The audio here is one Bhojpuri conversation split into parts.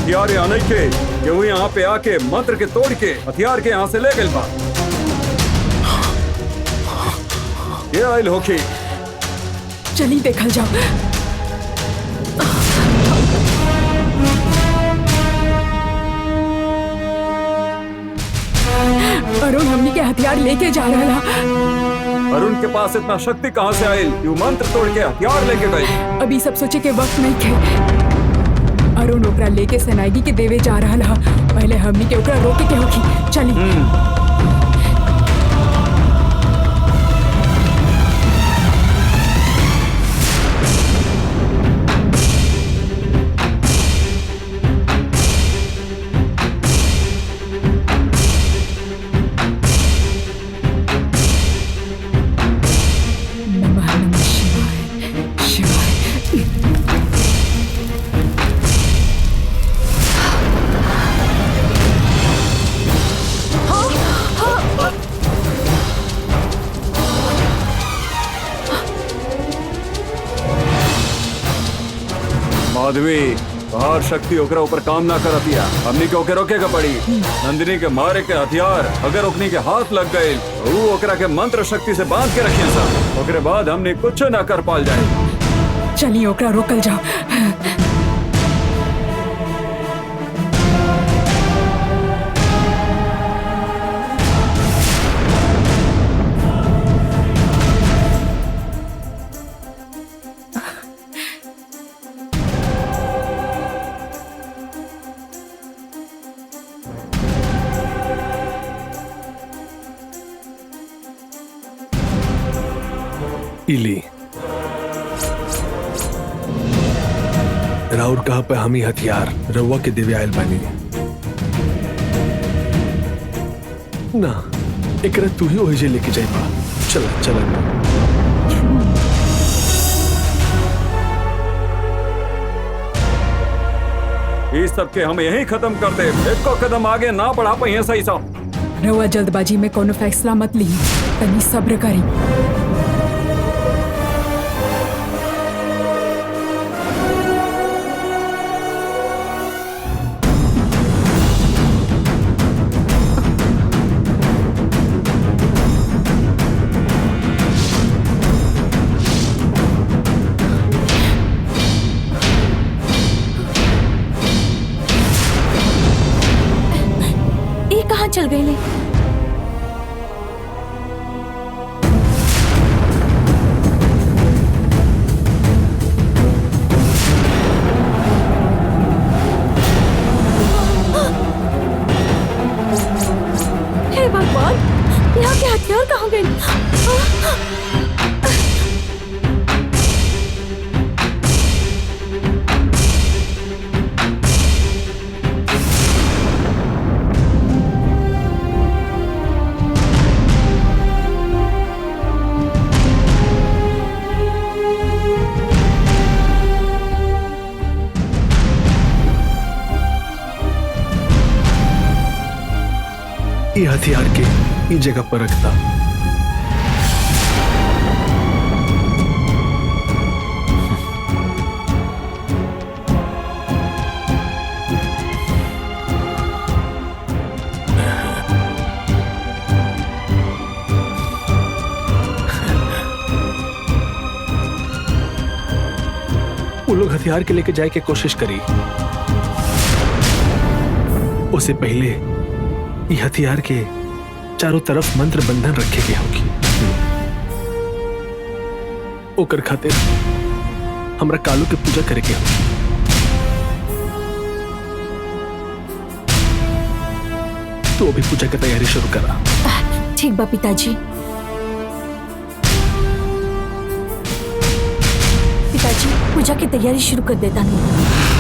हथियार यहाँ नहीं के, केहू यहाँ पे आके मंत्र के तोड़ के हथियार के यहाँ से ले गए बा। ये आयल होखी। चली देखल जाओ। अरुण हमनी के हथियार लेके जा रहा। अरुण के पास इतना शक्ति कहाँ से आयल? यू मंत्र तोड़ के हथियार लेके गए। अभी सब सोचे के वक्त नहीं थे। अरुण ओकरा लेके सनाइगी के देवे जा रहा। पहले हमनी के ओकरा रोके के होखी। चली। माधवी, बाहर शक्ति ओकरा ऊपर काम ना करतिया। हमनी के ओके रोके का पड़ी। नंदिनी के मारे के हथियार अगर ओकनी के हाथ लग गए वो ओकरा के मंत्र शक्ति से बांध के रखिए सा। ओकरे बाद हमनी कुछ ना कर पाल जाए। चलिए ओकरा रोकल जाओ। इली राउर कहा पे हम ही हथियार रउआ के देवे आयल बानी ना। एकरा तू ही ओहिजे लेके जाइबा। चला चला। इस सब के हम यहीं खत्म कर दे। एक को कदम आगे ना बढ़ा पाइए। सही सा रउआ जल्दबाजी में कोनो फैसला मत ली। तनी सब्र करी। चल गई ले। हे भगवान, यहाँ के हथियार कहाँ गए? ये हथियार के इस जगह पर रखता। वो लोग हथियार के लेके जाए के कोशिश करी। उससे पहले ये हथियार के चारों तरफ मंत्र बंधन रखे गए होगी। ओकर खातिर हमरा कालू के पूजा करे के होगी। तो अभी पूजा की तैयारी शुरू करा। ठीक बा पिताजी। पिताजी पूजा की तैयारी शुरू कर देता नहीं।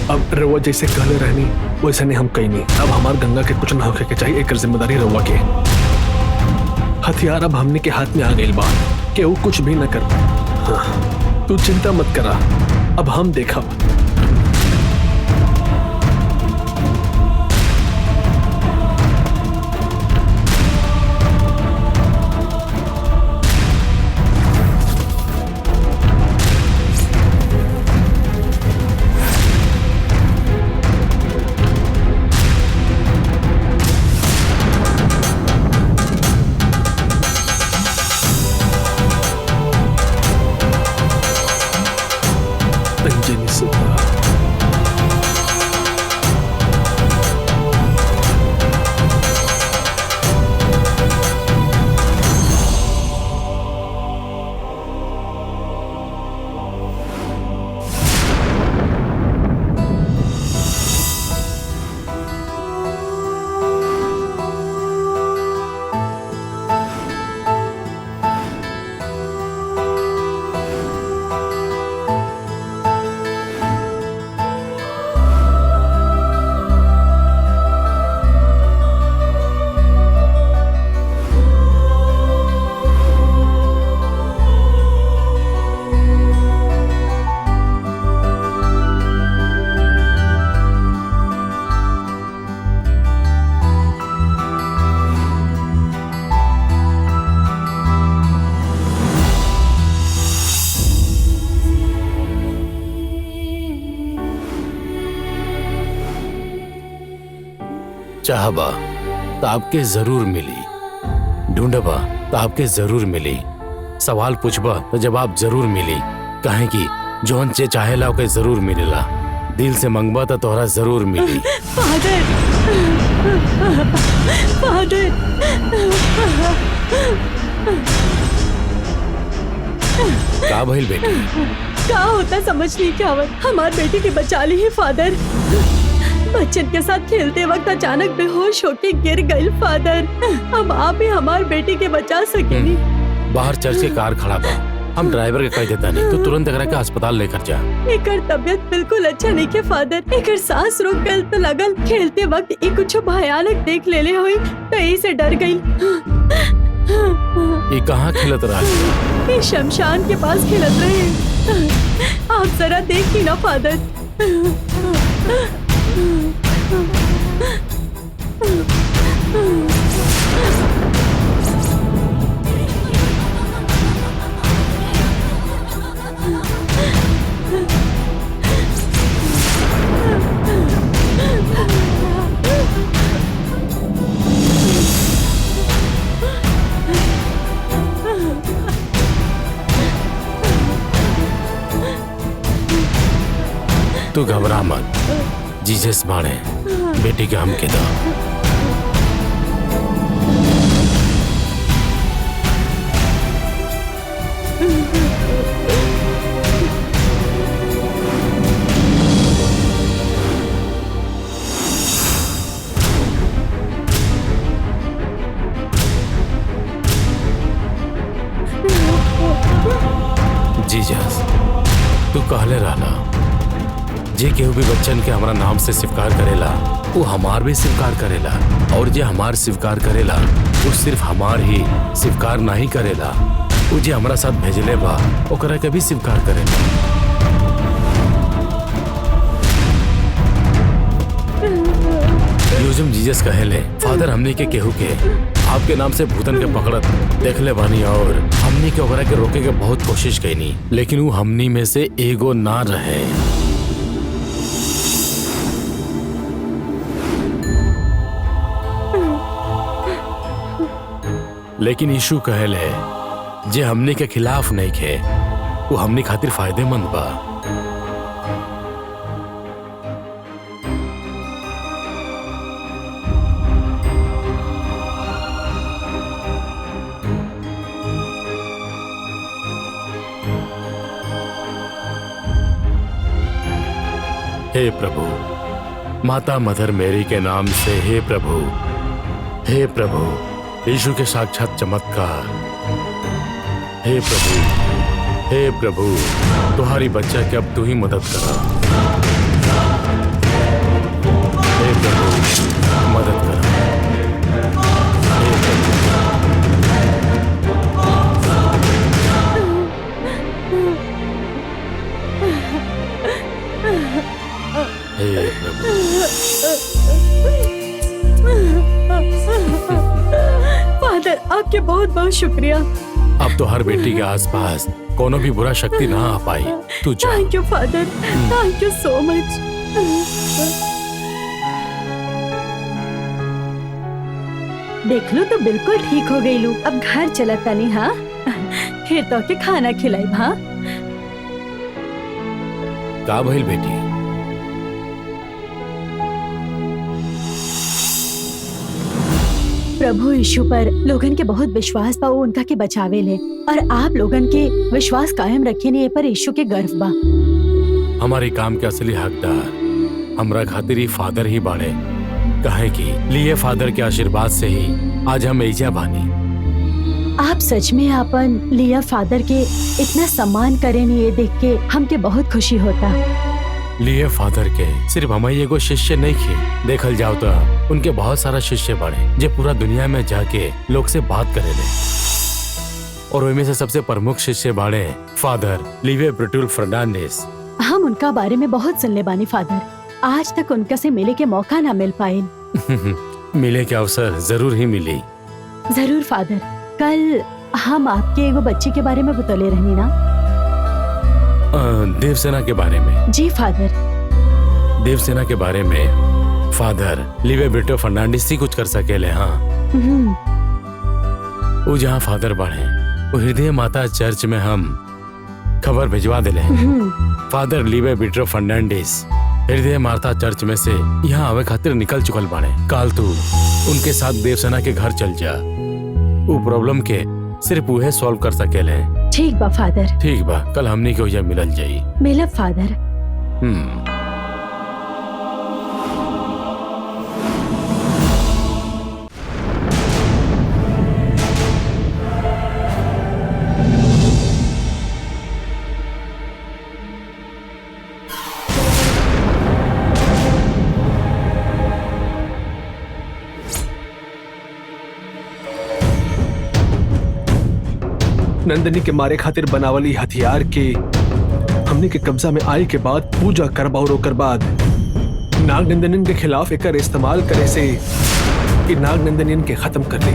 अब रउआ जैसे कहले रहनी वैसे नहीं हम कहीं नहीं। अब हमार गंगा के कुछ ना होके के चाहिए। एक जिम्मेदारी रउआ के। हथियार अब हमने के हाथ में आ गई बा कि वो कुछ भी न कर। हाँ, तू चिंता मत करा। अब हम देखा। अंजनी सुधा। चाहबा तो आपके जरूर मिली, ढूंढबा तो आपके जरूर मिली, सवाल पूछबा तो जवाब जरूर मिली। कहे कि जौन से चाहेला ओके जरूर मिलेला, दिल से मंगबा तो तोहरा जरूर मिली। फादर, फादर, का भइल बेटी? क्या होता समझ नहीं क्या आवत। हमार बेटी के बचा ली है फादर। बच्चन के साथ खेलते वक्त अचानक बेहोश होके गिर गई फादर। अब आप ही हमार बेटी के बचा सकेनी। बाहर चर्च के कार खड़ा बा, हम ड्राइवर के कह देता नहीं तो तुरंत एकरा के अस्पताल लेकर जा। एकर तबियत बिल्कुल अच्छा नहीं के फादर। एकर सांस रुक गई तो लगल खेलते वक्त एक कुछ भयानक देख लेले हुई तो ऐसे डर गई। ये कहाँ खेलत रहा? ये शमशान के पास खेलत रहे। आप जरा देखी ना फादर। तू घबरा मत, जीसस बाणे बेटी के हम के दा। जीसस तू कहले रहला जे केहू भी बच्चन के हमारा नाम से स्वीकार करेला वो हमार भी स्वीकार करेला, और जे हमार स्वीकार करेला वो सिर्फ हमार ही स्वीकार नहीं करेला, वो जे हमारा साथ भेजले बा ओकरा के भी स्वीकार करेला। यूजुम जीसस कहेले फादर हमने के केहू के आपके नाम से भूतन के पकड़त देखले बानी और हमनी के ओकरा के रोके के बहुत कोशिश कईनी, लेकिन वो हमनी में से एगो ना रहे। लेकिन यीशु कहले जे हमनी के खिलाफ नहीं खे वो हमनी खातिर फायदेमंद बा। हे प्रभु, माता मदर मेरी के नाम से हे प्रभु यीशु के साक्षात चमत्कार। हे प्रभु तुम्हारी बच्चा की अब तू ही मदद करा। हे प्रभु मदद करा। हे प्रभु। फादर आपके बहुत बहुत शुक्रिया। अब तो हर बेटी के आसपास कोनो भी बुरा शक्ति ना आ पाई। तू जा। Thank you father, thank you so much. देख लो तो बिल्कुल ठीक हो गई लू। अब घर चला तनी। हाँ फिर तो के खाना खिलाई। हाँ का भइल बेटी? प्रभु यीशु पर लोगन के बहुत विश्वास बा, वो उनका के बचावे ले और आप लोगन के विश्वास कायम रखे ने पर यीशु के गर्व बा। हमारे काम के असली हकदार हमरा खातिर ही फादर ही बाड़े, कहे कि लिए फादर के आशीर्वाद से ही आज हम एजा बानी। आप सच में अपन लिया फादर के इतना सम्मान करें ये देख के हमके बहुत खुशी होता। लिए फादर के सिर्फ हमारी एगो शिष्य नहीं थे, देखल जाओ तो उनके बहुत सारा शिष्य बाड़े जो पूरा दुनिया में जाके लोग से बात करेले, और उनमें से सबसे प्रमुख शिष्य बाड़े फादर लिवे ब्रिटुल फर्नांडिस। हम उनका बारे में बहुत सुनले बानी फादर, आज तक उनका से मिले के मौका ना मिल पाए। मिले के अवसर जरूर ही मिली। जरूर फादर, कल हम आपके एगो बच्चे के बारे में बतौले रहनी ना? देवसेना के बारे में। जी फादर। देवसेना के बारे में फादर लिवे ब्रिटो फर्नांडिस ही कुछ कर सकेले। हाँ, वो जहाँ फादर बाढ़े वो हृदय माता चर्च में हम खबर भिजवा दिले। फादर लिवे ब्रिटो फर्नांडिस हृदय माता चर्च में से यहाँ आवे खातिर निकल चुकल बाड़े। काल तू उनके साथ देवसेना के घर चल जा, वो प्रॉब्लम के सिर्फ उहे सॉल्व कर सकेले। ठीक बा फादर। ठीक बा, कल हमनी के ओजा मिलल जाई। मिलब फादर। नंदिनी के मारे खातिर बनावली हथियार के हमने के कब्जा में आए के बाद पूजा करबा और ओकर बाद नाग नंदनियन के खिलाफ एकर इस्तेमाल करे से कि नाग नंदनियन के खत्म कर ले।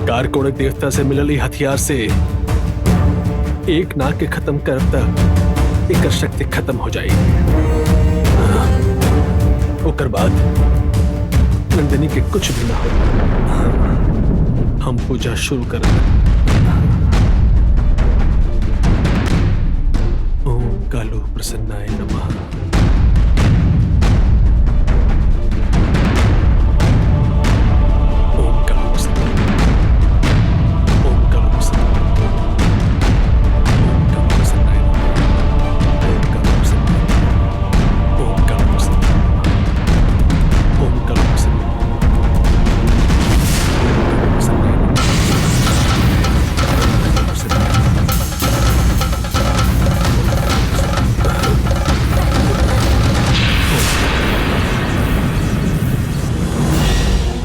कारकोणक देवता से मिलली हथियार से एक नाग के खत्म करब तक एकर शक्ति खत्म हो जाए। ओकर बाद नंदिनी के कुछ भी ना हो। हम पूजा शुरू कर ओम कालो प्रसन्नाय नमः। ओम कालो प्रसन्नाय, ओम कालो प्रसन्नाय, ओम कालो प्रसन्नाय, ओम कालो प्रसन्नाय, ओम कालो प्रसन्नाय, ओम कालो प्रसन्नाय।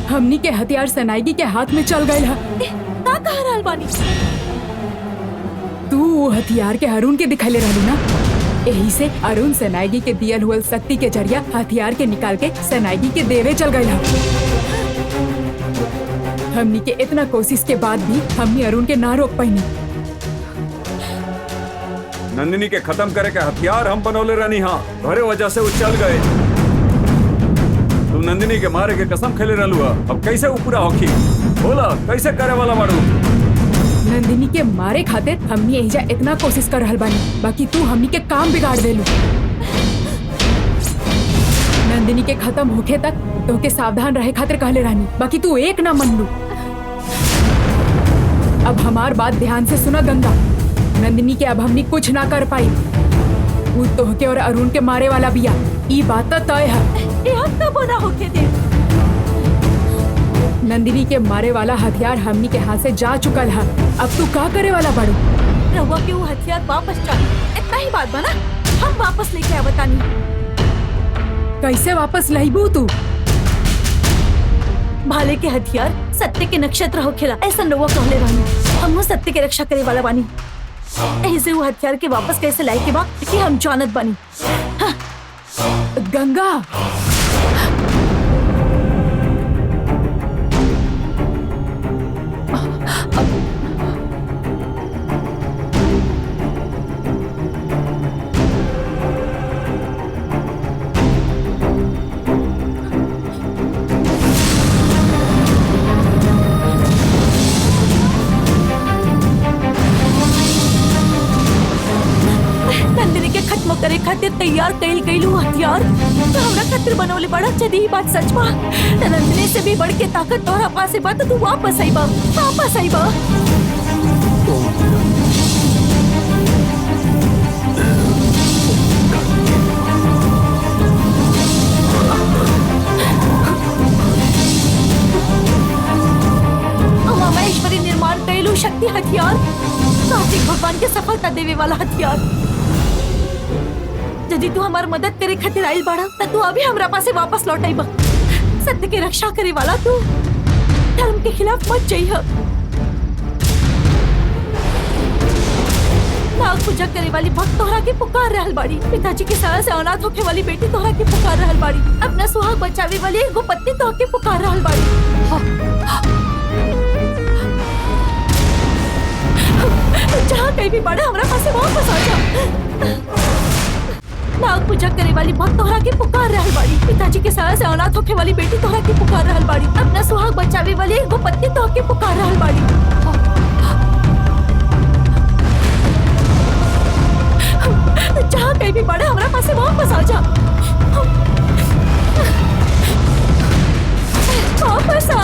हमनी के हथियार सनाइगी के हाथ में चल गए। का कह रहल बानी? तू वो हथियार के अरुण के दिखले रहलू ना, यही से अरुण सनाइगी के दियल हुए शक्ति के जरिया हथियार के निकाल के सनाइगी के देवे चल गए। हमनी के इतना कोशिश के बाद भी हमनी अरुण के ना रोक पाई। नंदिनी के खत्म करे के हथियार हम बनौले रहनी। हाँ, घरे वजह से वो चल गए। तुम नंदिनी के मारे के कसम खेले रहलू, अब कैसे वो पूरा होखी? बोला कैसे करे वाला बाड़ू? नंदिनी के मारे खातिर हमनी एहिजा इतना कोशिश कर रहल बानी, बाकी तू हमनी के काम बिगाड़ देलू। नंदिनी के खत्म होखे तक तो के सावधान रहे खातिर कहले रहनी, बाकी तू एक ना मन लू। अब हमार बात ध्यान से सुना गंगा, नंदिनी के अब हमनी कुछ ना कर पाई। वो तोहके और अरुण के मारे वाला बिया, ई बात तो तय है। होके दे। नंदिनी के मारे वाला हथियार हमनी के हाथ से जा चुकल है। अब तू का करे वाला बाड़ू? रहुआ के वो हथियार वापस चाल, इतना ही बात बना। हम वापस लेके आवतानी। कैसे वापस लईबू तू? भाले के हथियार सत्य के नक्षत्र होखेला, ऐसा रहुआ कहले बानी। हम सत्य के रक्षा करे वाला बानी, ऐसे वो हथियार के वापस कैसे लाए के बाद कि हम जानत बानी। हाँ। गंगा, करे खातिर तैयार कइल गइलू हथियार तो हमरा खातिर बनवले बड़ा। यदि ई बात सच बा त नंदिनी से भी बढ़ के ताकत तोहरा पास बा, तो तू वापस आइबा, वापस आइबा। महेश्वरी निर्माण कइलू शक्ति हथियार, कार्तिक भगवान के सफलता देवे वाला हथियार। यदि तू हमार मदद करे खातिर आइल बाड़ा त तू अभी हमरा पासे वापस लौट आइबा। सत्य के रक्षा करे वाला तू धर्म के खिलाफ मत जइह। नाग पूजा करे वाली भक्त तोहरा के पुकार रहल बाड़ी। पिताजी के साया से अनाथ होके वाली बेटी तोहरा के पुकार रहल बाड़ी। अपना सुहाग बचावे वाली एगो पत्नी तोहरा के पुकार रहल बाड़ी। जहाँ कहीं भी बाड़ा हमरा पासे वापस आ जा। नाग पूजा करे वाली भक्त तोहरा के पुकार रहल बाड़ी। पिताजी के साया से अनाथ होके वाली बेटी तोहरा के पुकार रहल बाड़ी। अपना सुहाग बचावे वाली एगो पत्नी तोहरा के पुकार रहल बाड़ी। जहाँ कहीं भी बाड़ा हमरा पासे वापस आ जा। वापस आ।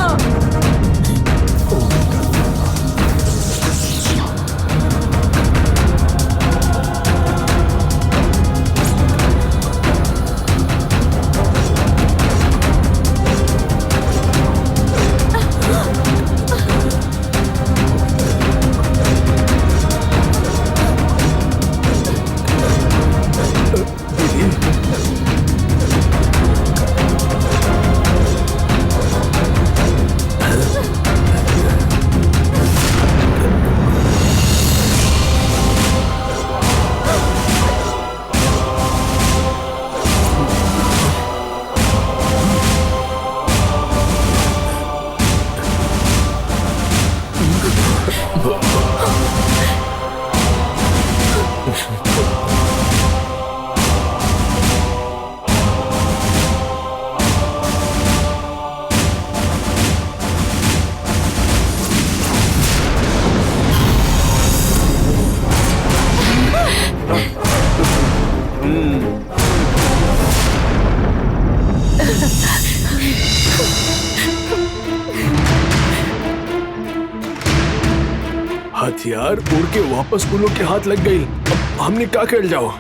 हथियार उड़ के वापस उन लोग के हाथ लग गई। अब हमने क्या कर जाओ।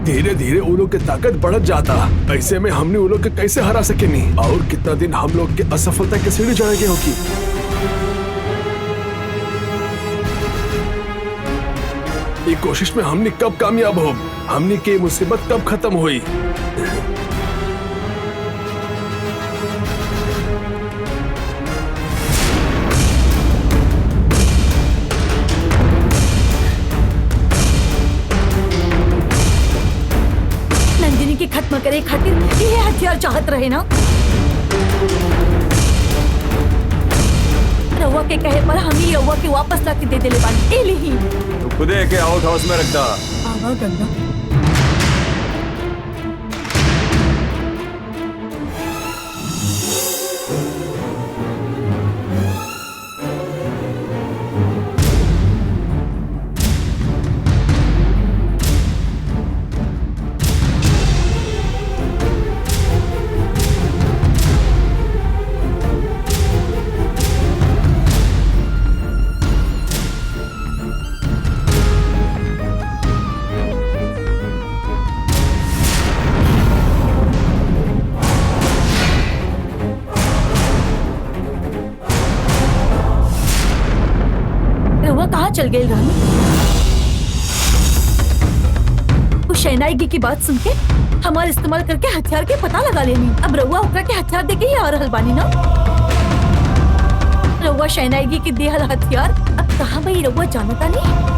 धीरे धीरे उन लोग की ताकत बढ़त जाता। ऐसे में हमने उन लोग के कैसे हरा सके नहीं। और कितना दिन हम लोग के असफलता के सीढ़ी चढ़ेंगे होगी। ये कोशिश में हमने कब कामयाब हो, हमने की मुसीबत कब खत्म हुई। खत्म करे खातिर ये हथियार चाहत रहे ना। रउआ के कहे पर हम ही रउआ के वापस लाके दे देले बानी। ए लिही तो खुदे के आउट हाउस में रखता। आवा गंगा। कहाँ चल गए रानी? उस शहनाई की बात सुन के हमारे इस्तेमाल करके हथियार के पता लगा लेनी। अब रउआ ओकरा के हथियार देके ही आ रहल बानी ना। रउआ शहनाई की देहल हथियार अब कहाँ भाई रउआ जानता नहीं।